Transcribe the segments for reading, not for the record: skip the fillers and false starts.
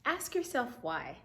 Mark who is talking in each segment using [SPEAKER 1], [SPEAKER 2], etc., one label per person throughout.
[SPEAKER 1] Ask yourself why.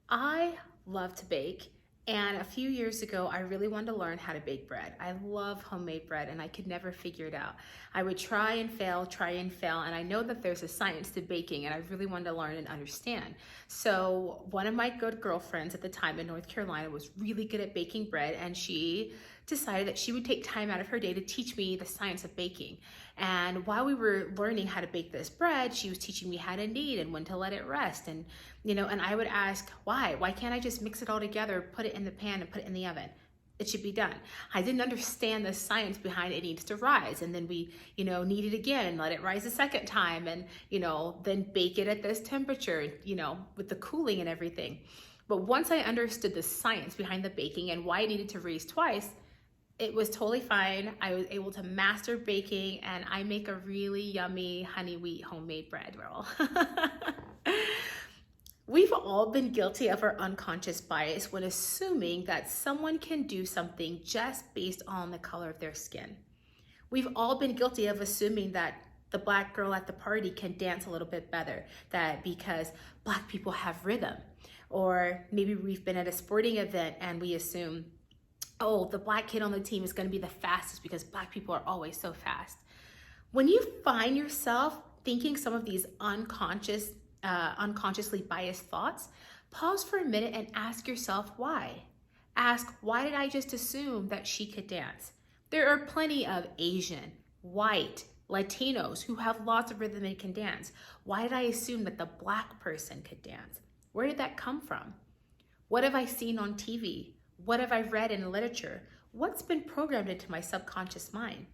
[SPEAKER 1] I love to bake, and a few years ago, I really wanted to learn how to bake bread. I love homemade bread, and I could never figure it out. I would try and fail, and I know that there's a science to baking, and I really wanted to learn and understand. So one of my good girlfriends at the time in North Carolina was really good at baking bread, and she decided that she would take time out of her day to teach me the science of baking. And while we were learning how to bake this bread, she was teaching me how to knead and when to let it rest. And I would ask, why? Why can't I just mix it all together, put it in the pan and put it in the oven? It should be done. I didn't understand the science behind it needs to rise. And then we, knead it again, let it rise a second time, and, then bake it at this temperature, with the cooling and everything. But once I understood the science behind the baking and why it needed to raise twice, it was totally fine. I was able to master baking, and I make a really yummy honey wheat homemade bread roll. We've all been guilty of our unconscious bias when assuming that someone can do something just based on the color of their skin. We've all been guilty of assuming that the Black girl at the party can dance a little bit better, that because Black people have rhythm. Or maybe we've been at a sporting event and we assume, oh, the Black kid on the team is going to be the fastest because Black people are always so fast. When you find yourself thinking some of these unconsciously biased thoughts, pause for a minute and ask yourself why. Ask, why did I just assume that she could dance? There are plenty of Asian, white, Latinos who have lots of rhythm and can dance. Why did I assume that the Black person could dance? Where did that come from? What have I seen on TV? What have I read in literature? What's been programmed into my subconscious mind?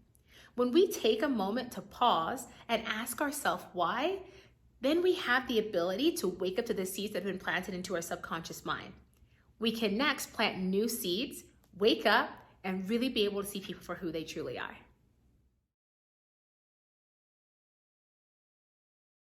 [SPEAKER 1] When we take a moment to pause and ask ourselves why, then we have the ability to wake up to the seeds that have been planted into our subconscious mind. We can next plant new seeds, wake up, and really be able to see people for who they truly are.